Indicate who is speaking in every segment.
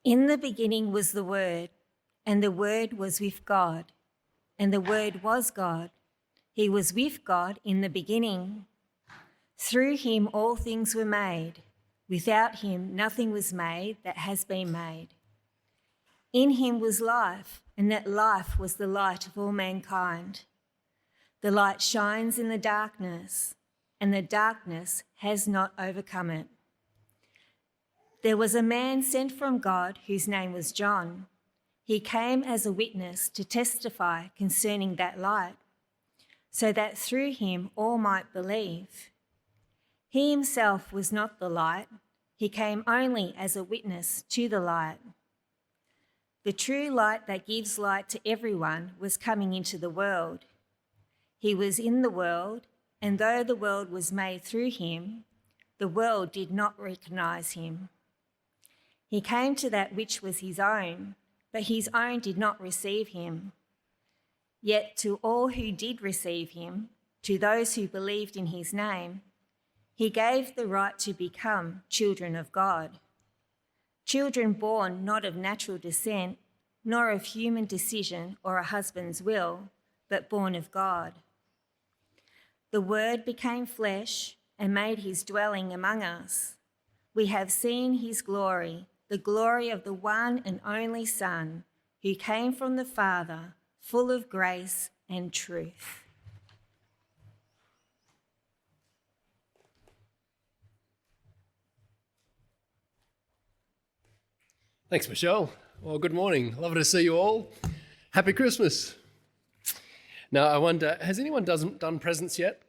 Speaker 1: In the beginning was the Word, and the Word was with God, and the Word was God. He was with God in the beginning. Through him all things were made. Without him nothing was made that has been made. In him was life, and that life was the light of all mankind. The light shines in the darkness, and the darkness has not overcome it. There was a man sent from God whose name was John. He came as a witness to testify concerning that light, so that through him all might believe. He himself was not the light. He came only as a witness to the light. The true light that gives light to everyone was coming into the world. He was in the world, and though the world was made through him, the world did not recognize him. He came to that which was his own, but his own did not receive him. Yet to all who did receive him, to those who believed in his name, he gave the right to become children of God. Children born not of natural descent, nor of human decision or a husband's will, but born of God. The Word became flesh and made his dwelling among us. We have seen his glory, the glory of the one and only Son, who came from the Father, full of grace and truth.
Speaker 2: Thanks, Michelle. Well, good morning. Lovely to see you all. Happy Christmas. Now, I wonder, has anyone done presents yet?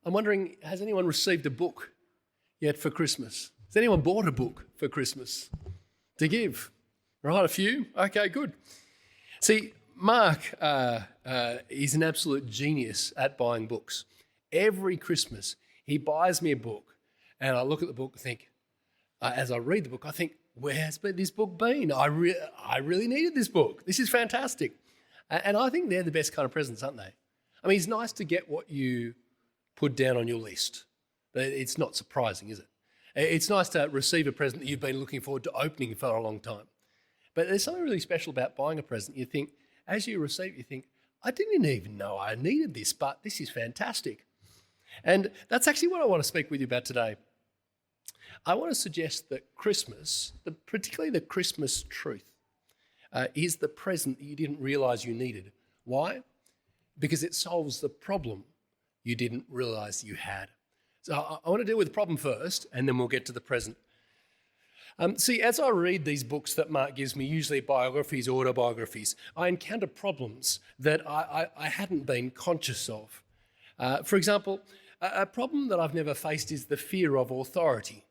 Speaker 2: I'm wondering, has anyone received a book yet for Christmas? Has anyone bought a book for Christmas to give? Right, a few? Okay, good. See, Mark is an absolute genius at buying books. Every Christmas, he buys me a book, and I look at the book and think, as I read the book, I think, where has this book been? I really needed this book. This is fantastic. And I think they're the best kind of presents, aren't they? I mean, it's nice to get what you put down on your list. But it's not surprising, is it? It's nice to receive a present that you've been looking forward to opening for a long time. But there's something really special about buying a present. You think, as you receive it, you think, I didn't even know I needed this, but this is fantastic. And that's actually what I want to speak with you about today. I want to suggest that Christmas, particularly the Christmas truth, is the present that you didn't realise you needed. Why? Because it solves the problem you didn't realise you had. So I want to deal with the problem first, and then we'll get to the present. See, as I read these books that Mark gives me, usually biographies, autobiographies, I encounter problems that I hadn't been conscious of. For example, a problem that I've never faced is the fear of authority.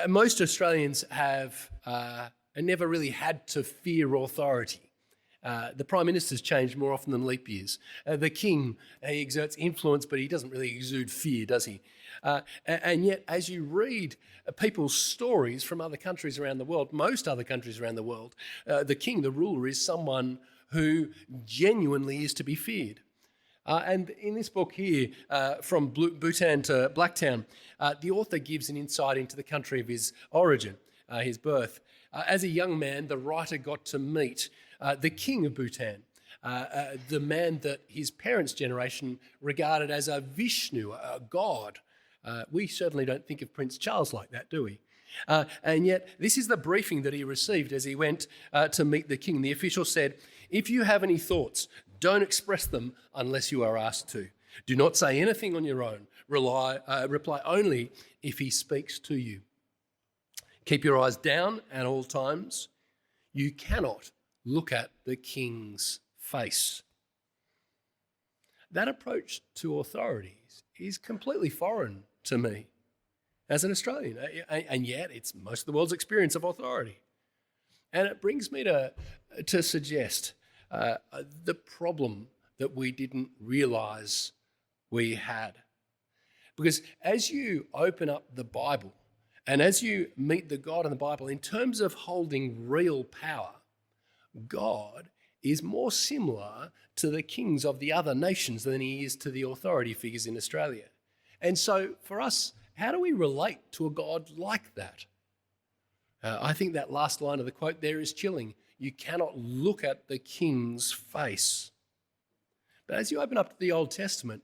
Speaker 2: Most Australians have never really had to fear authority. The Prime Minister's changed more often than leap years. The King, he exerts influence, but he doesn't really exude fear, does he? And yet, as you read people's stories from other countries around the world, most other countries around the world, the King, the ruler, is someone who genuinely is to be feared. And in this book here, From Bhutan to Blacktown, the author gives an insight into the country of his origin, his birth. As a young man, the writer got to meet the king of Bhutan, the man that his parents' generation regarded as a Vishnu, a god. We certainly don't think of Prince Charles like that, do we? And yet, this is the briefing that he received as he went to meet the king. The official said, "If you have any thoughts, don't express them unless you are asked to. Do not say anything on your own. Reply only if he speaks to you. Keep your eyes down at all times. You cannot look at the king's face." That approach to authorities is completely foreign to me as an Australian, and yet it's most of the world's experience of authority. And it brings me to suggest the problem that we didn't realise we had. Because as you open up the Bible and as you meet the God in the Bible, in terms of holding real power, God is more similar to the kings of the other nations than he is to the authority figures in Australia. And so for us, how do we relate to a God like that? I think that last line of the quote there is chilling. You cannot look at the king's face. But as you open up to the Old Testament,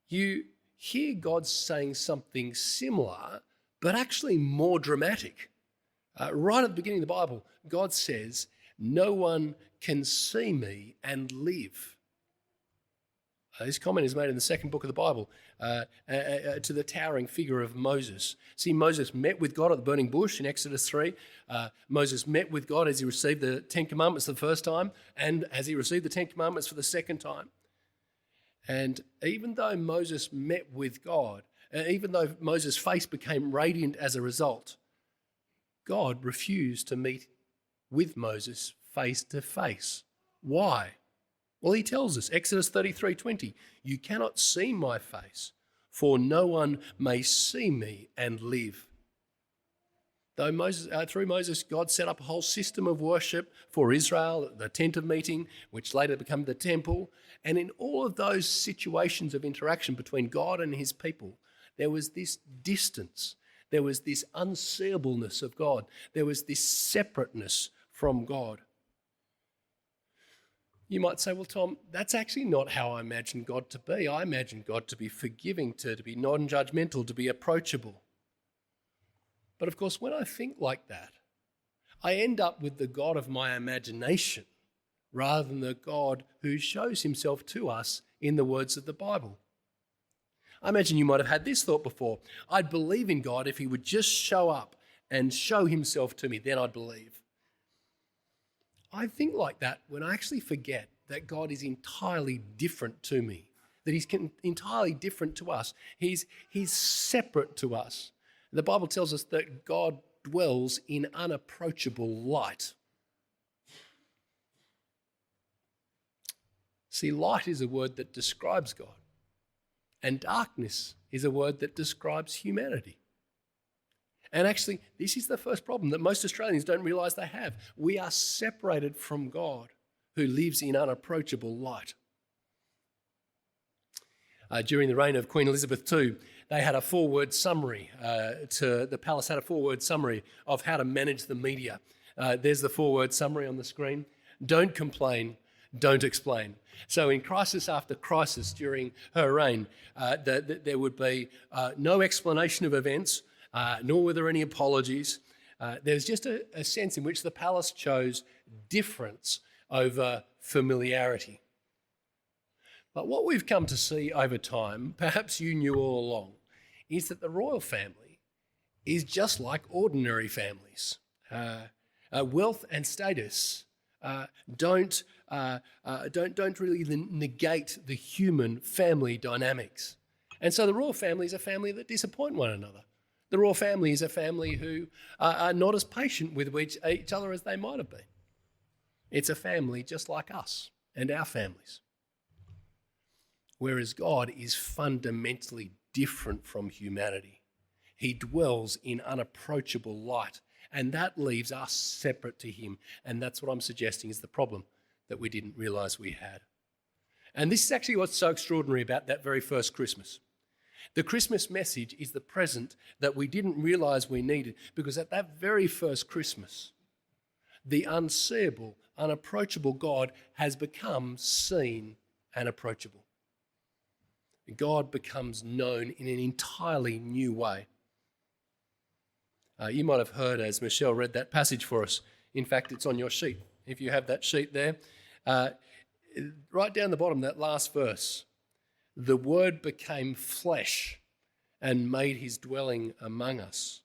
Speaker 2: you hear God saying something similar, but actually more dramatic. Right at the beginning of the Bible, God says, "No one can see me and live." This comment is made in the second book of the Bible to the towering figure of Moses. See, Moses met with God at the burning bush in Exodus 3. Moses met with God as he received the Ten Commandments the first time and as he received the Ten Commandments for the second time. And even though Moses met with God, even though Moses' face became radiant as a result, God refused to meet with Moses face to face. Why? Well, he tells us, Exodus 33:20, "You cannot see my face, for no one may see me and live." Though through Moses, God set up a whole system of worship for Israel, the tent of meeting, which later became the temple. And in all of those situations of interaction between God and his people, there was this distance. There was this unseeableness of God. There was this separateness from God. You might say, well, Tom, that's actually not how I imagine God to be. I imagine God to be forgiving, to be non-judgmental, to be approachable. But of course, when I think like that, I end up with the God of my imagination rather than the God who shows himself to us in the words of the Bible. I imagine you might have had this thought before. I'd believe in God if he would just show up and show himself to me, then I'd believe. I think like that when I actually forget that God is entirely different to me, that he's entirely different to us. He's separate to us. The Bible tells us that God dwells in unapproachable light. See, light is a word that describes God, and darkness is a word that describes humanity. And actually, this is the first problem that most Australians don't realise they have. We are separated from God, who lives in unapproachable light. During the reign of Queen Elizabeth II, they had a 4-word summary. The palace had a 4-word summary of how to manage the media. There's the 4-word summary on the screen. Don't complain, don't explain. So in crisis after crisis during her reign, there would be no explanation of events, nor were there any apologies. There's just a sense in which the palace chose difference over familiarity. But what we've come to see over time, perhaps you knew all along, is that the royal family is just like ordinary families. Wealth and status don't really negate the human family dynamics. And so the royal family is a family that disappoint one another. The royal family is a family who are not as patient with each other as they might have been. It's a family just like us and our families. Whereas God is fundamentally different from humanity. He dwells in unapproachable light, and that leaves us separate to him. And that's what I'm suggesting is the problem that we didn't realise we had. And this is actually what's so extraordinary about that very first Christmas. The Christmas message is the present that we didn't realise we needed, because at that very first Christmas, the unseeable, unapproachable God has become seen and approachable. God becomes known in an entirely new way. You might have heard as Michelle read that passage for us. In fact, it's on your sheet. If you have that sheet there, right down the bottom, that last verse, the Word became flesh and made his dwelling among us.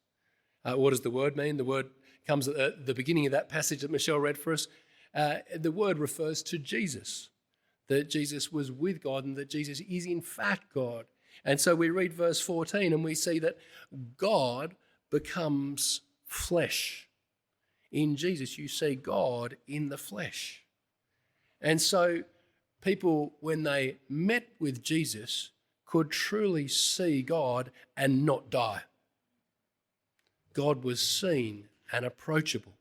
Speaker 2: What does the word mean? The word comes at the beginning of that passage that Michelle read for us. The word refers to Jesus, that Jesus was with God and that Jesus is in fact God. And so we read verse 14 and we see that God becomes flesh. In Jesus, you see God in the flesh. And so people, when they met with Jesus, could truly see God and not die. God was seen and approachable.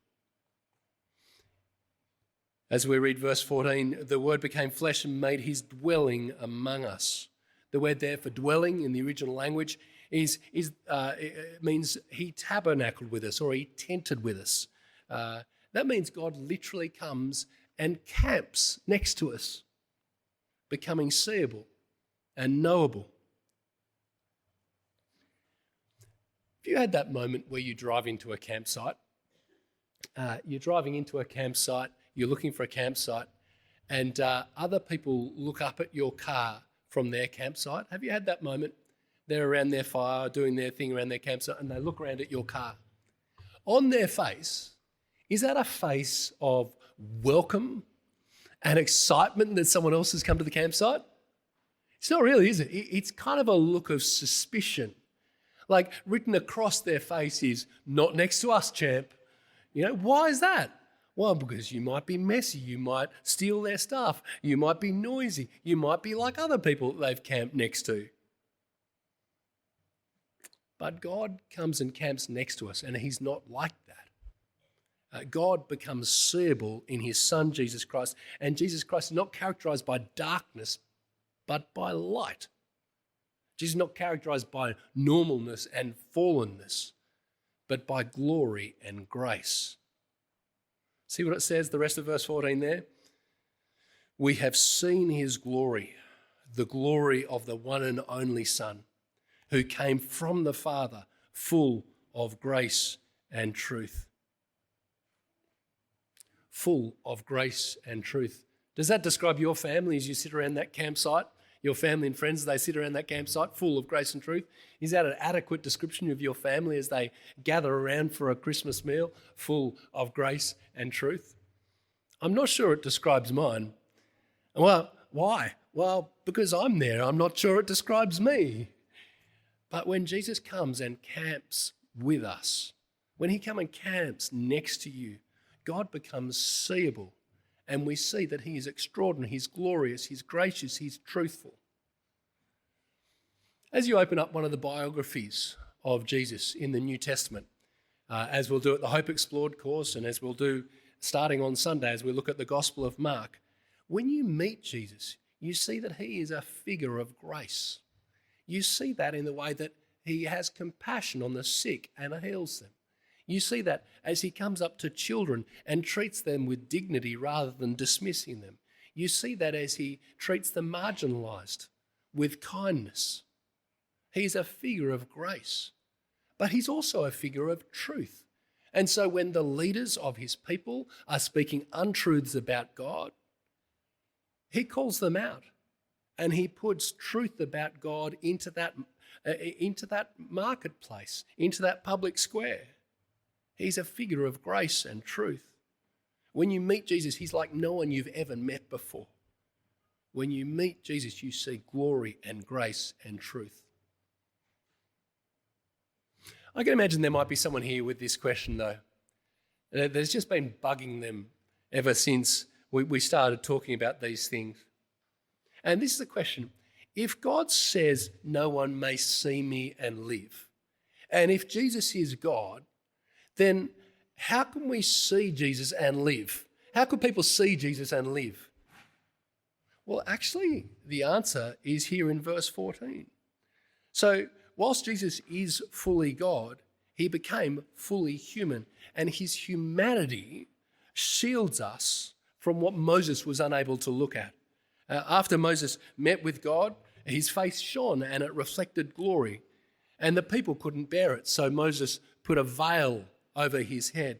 Speaker 2: As we read verse 14, the Word became flesh and made his dwelling among us. The word there for dwelling in the original language It means he tabernacled with us, or he tented with us. That means God literally comes and camps next to us, becoming seeable and knowable. Have you had that moment where you drive into a campsite? You're driving into a campsite, you're looking for a campsite, and other people look up at your car from their campsite. Have you had that moment? They're around their fire, doing their thing around their campsite, and they look around at your car. On their face, is that a face of welcome and excitement that someone else has come to the campsite? It's not really, is it? It's kind of a look of suspicion. Like written across their face is, "Not next to us, champ." You know, why is that? Well, because you might be messy, you might steal their stuff, you might be noisy, you might be like other people that they've camped next to. But God comes and camps next to us, and he's not like that. God becomes seeable in his Son, Jesus Christ, and Jesus Christ is not characterized by darkness, but by light. Jesus is not characterized by normalness and fallenness, but by glory and grace. See what it says, the rest of verse 14 there? We have seen his glory, the glory of the one and only Son, who came from the Father, full of grace and truth. Full of grace and truth. Does that describe your family as you sit around that campsite? Your family and friends, they sit around that campsite full of grace and truth? Is that an adequate description of your family as they gather around for a Christmas meal full of grace and truth? I'm not sure it describes mine. Well, why? Well, because I'm there. I'm not sure it describes me. But when Jesus comes and camps with us, when he comes and camps next to you, God becomes seeable. And we see that he is extraordinary, he's glorious, he's gracious, he's truthful. As you open up one of the biographies of Jesus in the New Testament, as we'll do at the Hope Explored course and as we'll do starting on Sunday as we look at the Gospel of Mark, when you meet Jesus, you see that he is a figure of grace. You see that in the way that he has compassion on the sick and heals them. You see that as he comes up to children and treats them with dignity rather than dismissing them. You see that as he treats the marginalised with kindness. He's a figure of grace, but he's also a figure of truth. And so when the leaders of his people are speaking untruths about God, he calls them out and he puts truth about God into that marketplace, into that public square. He's a figure of grace and truth. When you meet Jesus, he's like no one you've ever met before. When you meet Jesus, you see glory and grace and truth. I can imagine there might be someone here with this question, though. There's just been bugging them ever since we started talking about these things. And this is the question. If God says no one may see me and live, and if Jesus is God, then how can we see Jesus and live? How could people see Jesus and live? Well, actually, the answer is here in verse 14. So, whilst Jesus is fully God, he became fully human, and his humanity shields us from what Moses was unable to look at. After Moses met with God, his face shone and it reflected glory, and the people couldn't bear it, so Moses put a veil over his head,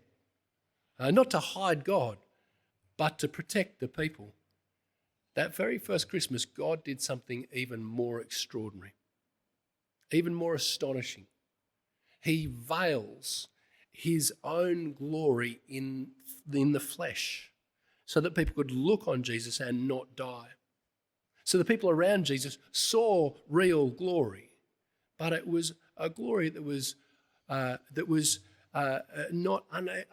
Speaker 2: not to hide God, but to protect the people. That very first Christmas, God did something even more extraordinary, even more astonishing. He veils his own glory in the flesh so that people could look on Jesus and not die. So the people around Jesus saw real glory, but it was a glory that was not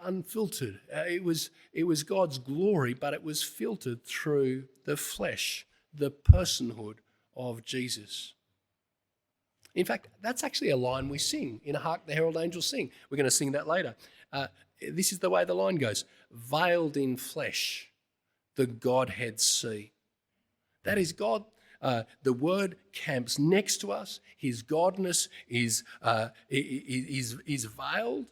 Speaker 2: unfiltered. It was God's glory, but it was filtered through the flesh, the personhood of Jesus. In fact, that's actually a line we sing in Hark the Herald Angels Sing. We're going to sing that later. This is the way the line goes. Veiled in flesh, the Godhead see. That is God, The Word camps next to us. His godness is veiled.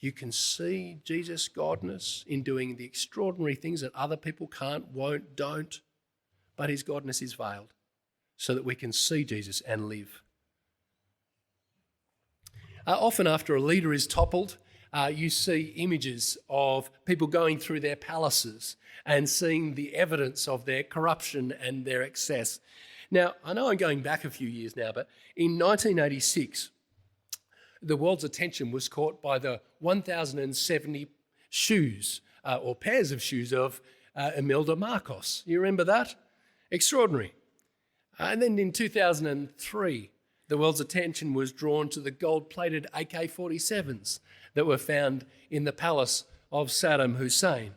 Speaker 2: You can see Jesus' godness in doing the extraordinary things that other people can't, won't, don't. But his godness is veiled so that we can see Jesus and live. Often after a leader is toppled, you see images of people going through their palaces and seeing the evidence of their corruption and their excess. Now, I know I'm going back a few years now, but in 1986, the world's attention was caught by the 1,070 shoes or pairs of shoes of Imelda Marcos. You remember that? Extraordinary. And then in 2003, the world's attention was drawn to the gold-plated AK-47s that were found in the palace of Saddam Hussein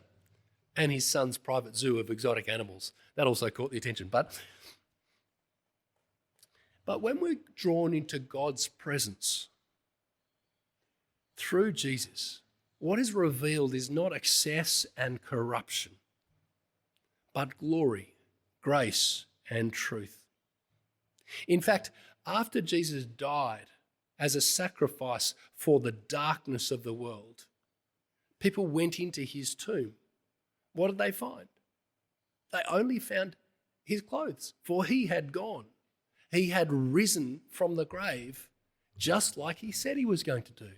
Speaker 2: and his son's private zoo of exotic animals. That also caught the attention. But when we're drawn into God's presence through Jesus, what is revealed is not excess and corruption, but glory, grace, and truth. In fact, after Jesus died as a sacrifice for the darkness of the world, people went into his tomb. What did they find? They only found his clothes, for he had gone. He had risen from the grave just like he said he was going to do,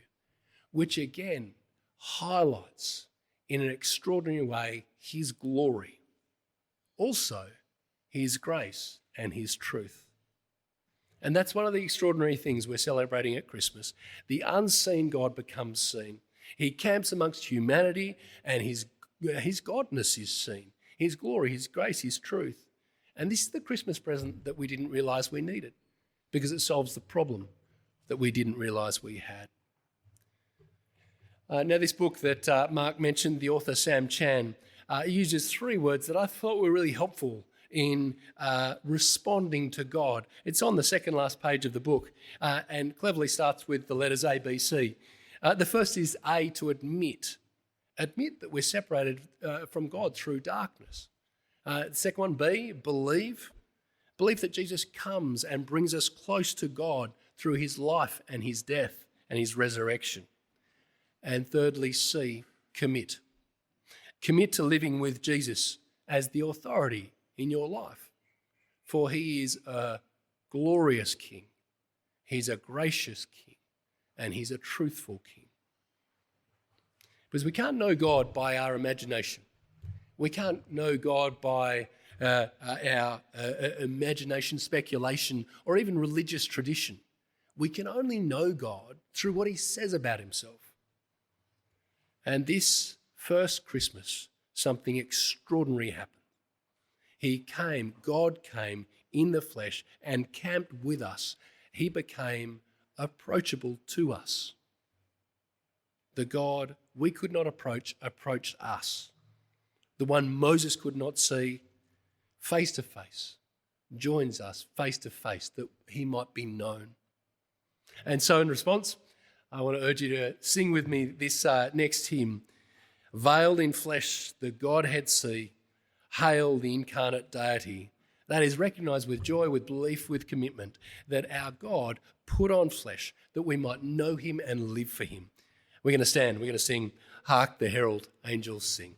Speaker 2: which again highlights in an extraordinary way his glory, also his grace and his truth. And that's one of the extraordinary things we're celebrating at Christmas. The unseen God becomes seen. He camps amongst humanity, and his godness is seen. His glory, his grace, his truth. And this is the Christmas present that we didn't realise we needed, because it solves the problem that we didn't realise we had. Now, this book that Mark mentioned, the author Sam Chan, uses three words that I thought were really helpful in responding to God. It's on the second last page of the book and cleverly starts with the letters A, B, C. The first is A, to admit. Admit that we're separated from God through darkness. The second one, B, believe. Believe that Jesus comes and brings us close to God through his life and his death and his resurrection. And thirdly, C, commit. Commit to living with Jesus as the authority in your life, for he is a glorious king, he's a gracious king, and he's a truthful king. Because we can't know God by our imagination. We can't know God by our imagination, speculation, or even religious tradition. We can only know God through what he says about himself. And this first Christmas, something extraordinary happened. He came, God came in the flesh and camped with us. He became approachable to us. The God we could not approach approached us. The one Moses could not see face to face joins us face to face that he might be known. And so in response, I want to urge you to sing with me this next hymn. Veiled in flesh, the Godhead see. Hail the incarnate deity. That is recognised with joy, with belief, with commitment, that our God put on flesh that we might know him and live for him. We're going to stand, we're going to sing, Hark the Herald Angels Sing.